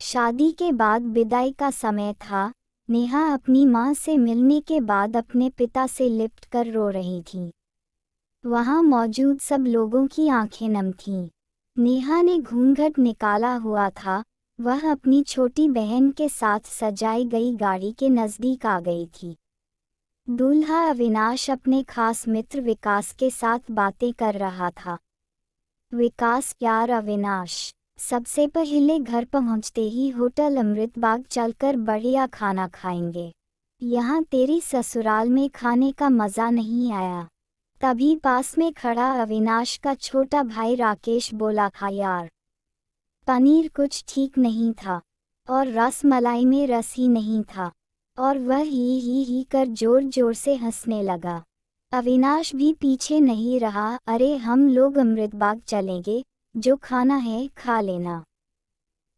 शादी के बाद विदाई का समय था। नेहा अपनी माँ से मिलने के बाद अपने पिता से लिपट कर रो रही थी। वहाँ मौजूद सब लोगों की आंखें नम थीं। नेहा ने घूंघट निकाला हुआ था। वह अपनी छोटी बहन के साथ सजाई गई गाड़ी के नज़दीक आ गई थी। दूल्हा अविनाश अपने खास मित्र विकास के साथ बातें कर रहा था। विकास, यार अविनाश, सबसे पहले घर पहुंचते ही होटल अमृतबाग चलकर बढ़िया खाना खाएंगे। यहाँ तेरी ससुराल में खाने का मज़ा नहीं आया। तभी पास में खड़ा अविनाश का छोटा भाई राकेश बोला, खा यार, पनीर कुछ ठीक नहीं था और रस मलाई में रस ही नहीं था। और वह ही कर जोर जोर से हंसने लगा। अविनाश भी पीछे नहीं रहा। अरे हम लोग अमृतबाग चलेंगे, जो खाना है खा लेना।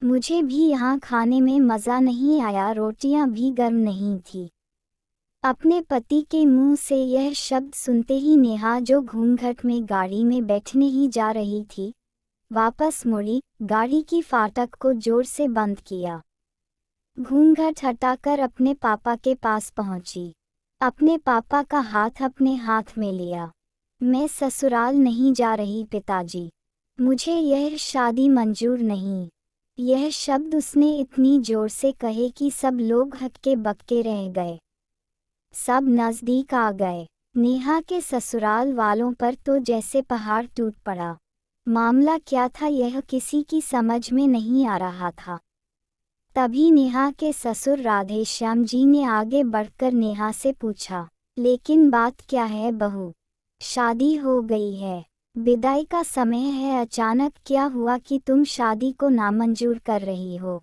मुझे भी यहाँ खाने में मज़ा नहीं आया, रोटियाँ भी गर्म नहीं थी। अपने पति के मुंह से यह शब्द सुनते ही नेहा, जो घूंघट में गाड़ी में बैठने ही जा रही थी, वापस मुड़ी, गाड़ी की फाटक को जोर से बंद किया। घूंघट हटाकर अपने पापा के पास पहुंची। अपने पापा का हाथ अपने हाथ में लिया। मैं ससुराल नहीं जा रही पिताजी, मुझे यह शादी मंजूर नहीं। यह शब्द उसने इतनी जोर से कहे कि सब लोग हक्के बक्के रह गए। सब नज़दीक आ गए। नेहा के ससुराल वालों पर तो जैसे पहाड़ टूट पड़ा। मामला क्या था यह किसी की समझ में नहीं आ रहा था। तभी नेहा के ससुर राधेश्याम जी ने आगे बढ़कर नेहा से पूछा, लेकिन बात क्या है बहू? शादी हो गई है, विदाई का समय है, अचानक क्या हुआ कि तुम शादी को नामंजूर कर रही हो?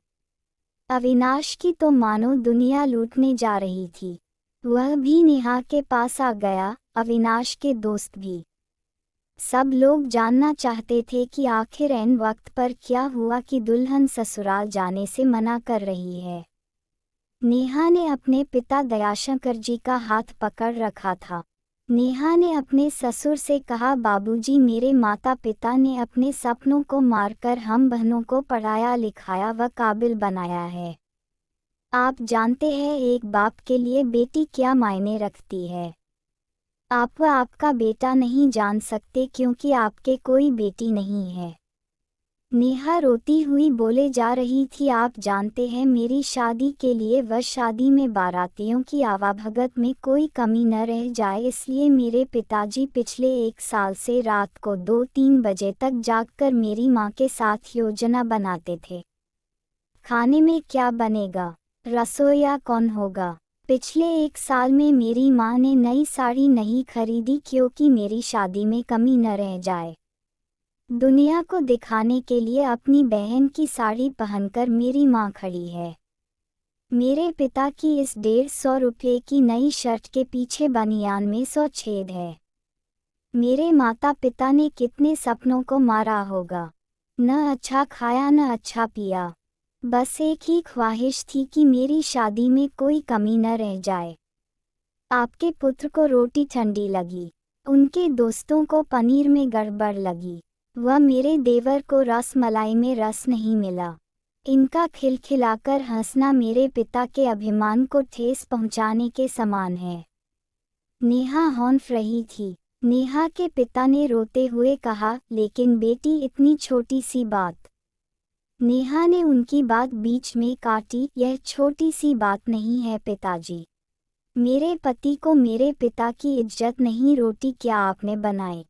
अविनाश की तो मानो दुनिया लूटने जा रही थी। वह भी नेहा के पास आ गया, अविनाश के दोस्त भी। सब लोग जानना चाहते थे कि आखिर ऐन वक्त पर क्या हुआ कि दुल्हन ससुराल जाने से मना कर रही है। नेहा ने अपने पिता दयाशंकर जी का हाथ पकड़ रखा था। नेहा ने अपने ससुर से कहा, बाबूजी, मेरे माता पिता ने अपने सपनों को मारकर हम बहनों को पढ़ाया लिखाया व काबिल बनाया है। आप जानते हैं एक बाप के लिए बेटी क्या मायने रखती है। आप व आपका बेटा नहीं जान सकते क्योंकि आपके कोई बेटी नहीं है। नेहा रोती हुई बोले जा रही थी, आप जानते हैं मेरी शादी के लिए व शादी में बारातियों की आवाभगत में कोई कमी न रह जाए, इसलिए मेरे पिताजी पिछले 1 साल से रात को 2-3 बजे तक जागकर मेरी माँ के साथ योजना बनाते थे। खाने में क्या बनेगा, रसोइया कौन होगा। पिछले 1 साल में मेरी माँ ने नई साड़ी नहीं खरीदी क्योंकि मेरी शादी में कमी न रह जाए। दुनिया को दिखाने के लिए अपनी बहन की साड़ी पहनकर मेरी माँ खड़ी है। मेरे पिता की इस 150 रुपये की नई शर्ट के पीछे बनियान में 100 छेद है। मेरे माता पिता ने कितने सपनों को मारा होगा। न अच्छा खाया न अच्छा पिया, बस एक ही ख्वाहिश थी कि मेरी शादी में कोई कमी न रह जाए। आपके पुत्र को रोटी ठंडी लगी, उनके दोस्तों को पनीर में गड़बड़ लगी, वह मेरे देवर को रस मलाई में रस नहीं मिला। इनका खिलखिलाकर हंसना मेरे पिता के अभिमान को ठेस पहुंचाने के समान है। नेहा हौंफ रही थी। नेहा के पिता ने रोते हुए कहा, लेकिन बेटी इतनी छोटी सी बात। नेहा ने उनकी बात बीच में काटी, यह छोटी सी बात नहीं है पिताजी। मेरे पति को मेरे पिता की इज्जत नहीं, रोटी क्या आपने बनाई,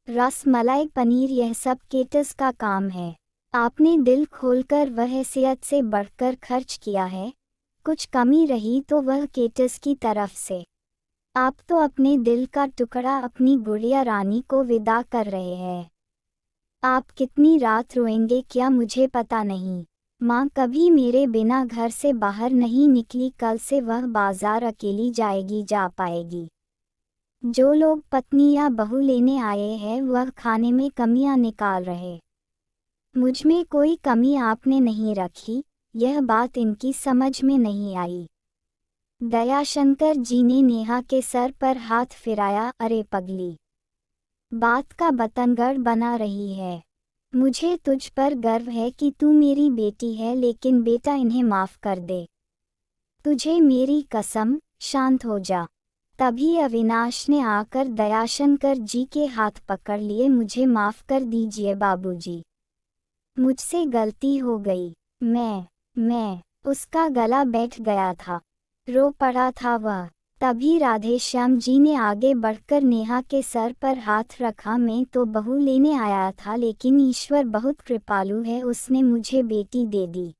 रस मलाई पनीर, यह सब केटस का काम है। आपने दिल खोलकर वह हैसियत से बढ़कर खर्च किया है। कुछ कमी रही तो वह केटस की तरफ से। आप तो अपने दिल का टुकड़ा अपनी गुड़िया रानी को विदा कर रहे हैं। आप कितनी रात रोएंगे क्या मुझे पता नहीं। माँ कभी मेरे बिना घर से बाहर नहीं निकली, कल से वह बाजार अकेली जाएगी, जा पाएगी। जो लोग पत्नी या बहू लेने आए हैं वह खाने में कमियां निकाल रहे। मुझ में कोई कमी आपने नहीं रखी, यह बात इनकी समझ में नहीं आई। दयाशंकर जी ने नेहा के सर पर हाथ फिराया, अरे पगली, बात का बतंगड़ बना रही है। मुझे तुझ पर गर्व है कि तू मेरी बेटी है, लेकिन बेटा इन्हें माफ़ कर दे। तुझे मेरी कसम, शांत हो जा। तभी अविनाश ने आकर दयाशंकर जी के हाथ पकड़ लिए। मुझे माफ़ कर दीजिए बाबूजी, मुझसे गलती हो गई। मैं उसका गला बैठ गया था, रो पड़ा था वह। तभी राधेश्याम जी ने आगे बढ़कर नेहा के सर पर हाथ रखा। मैं तो बहू लेने आया था, लेकिन ईश्वर बहुत कृपालु है, उसने मुझे बेटी दे दी।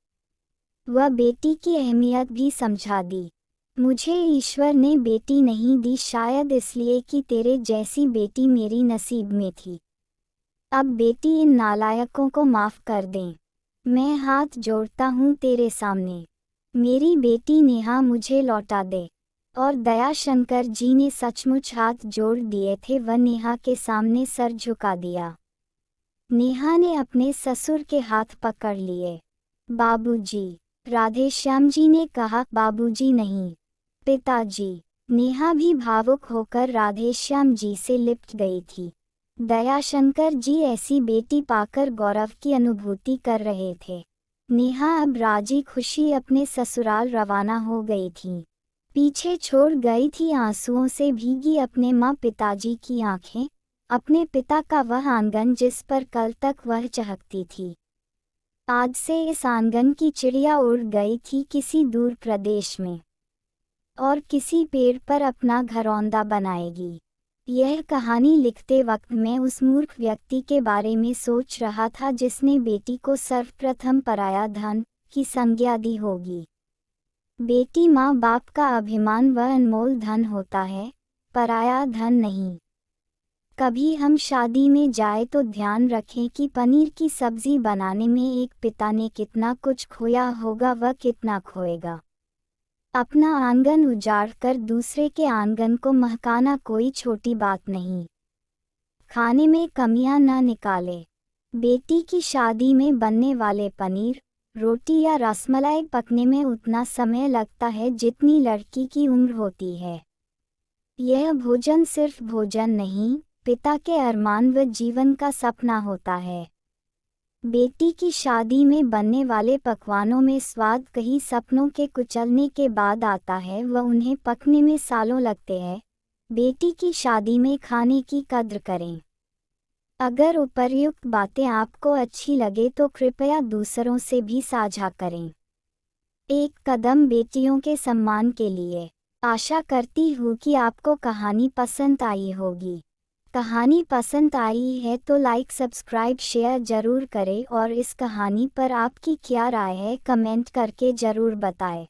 वह बेटी की अहमियत भी समझा दी। मुझे ईश्वर ने बेटी नहीं दी, शायद इसलिए कि तेरे जैसी बेटी मेरी नसीब में थी। अब बेटी इन नालायकों को माफ़ कर दें। मैं हाथ जोड़ता हूँ तेरे सामने। मेरी बेटी नेहा मुझे लौटा दे। और दयाशंकर जी ने सचमुच हाथ जोड़ दिए थे। वह नेहा के सामने सर झुका दिया। नेहा ने अपने ससुर के हाथ पकड़ लिए। बाबूजी, राधेश्याम जी ने कहा। बाबूजी नहीं, पिताजी। नेहा भी भावुक होकर राधेश्याम जी से लिपट गई थी। दयाशंकर जी ऐसी बेटी पाकर गौरव की अनुभूति कर रहे थे। नेहा अब राजी खुशी अपने ससुराल रवाना हो गई थी। पीछे छोड़ गई थी आंसुओं से भीगी अपने माँ पिताजी की आंखें, अपने पिता का वह आंगन जिस पर कल तक वह चहकती थी। आज से इस आंगन की चिड़िया उड़ गई थी किसी दूर प्रदेश में, और किसी पेड़ पर अपना घरौंदा बनाएगी। यह कहानी लिखते वक्त मैं उस मूर्ख व्यक्ति के बारे में सोच रहा था जिसने बेटी को सर्वप्रथम पराया धन की संज्ञा दी होगी। बेटी माँ बाप का अभिमान व अनमोल धन होता है, पराया धन नहीं। कभी हम शादी में जाए तो ध्यान रखें कि पनीर की सब्जी बनाने में एक पिता ने कितना कुछ खोया होगा, वह कितना खोएगा। अपना आंगन उजाड़ कर दूसरे के आंगन को महकाना कोई छोटी बात नहीं। खाने में कमियां न निकाले। बेटी की शादी में बनने वाले पनीर, रोटी या रसमलाई पकने में उतना समय लगता है जितनी लड़की की उम्र होती है। यह भोजन सिर्फ भोजन नहीं, पिता के अरमान व जीवन का सपना होता है। बेटी की शादी में बनने वाले पकवानों में स्वाद कई सपनों के कुचलने के बाद आता है, व उन्हें पकने में सालों लगते हैं। बेटी की शादी में खाने की कद्र करें। अगर उपर्युक्त बातें आपको अच्छी लगे तो कृपया दूसरों से भी साझा करें। एक कदम बेटियों के सम्मान के लिए। आशा करती हूँ कि आपको कहानी पसंद आई होगी। कहानी पसंद आई है तो लाइक सब्सक्राइब शेयर ज़रूर करें, और इस कहानी पर आपकी क्या राय है कमेंट करके ज़रूर बताएं।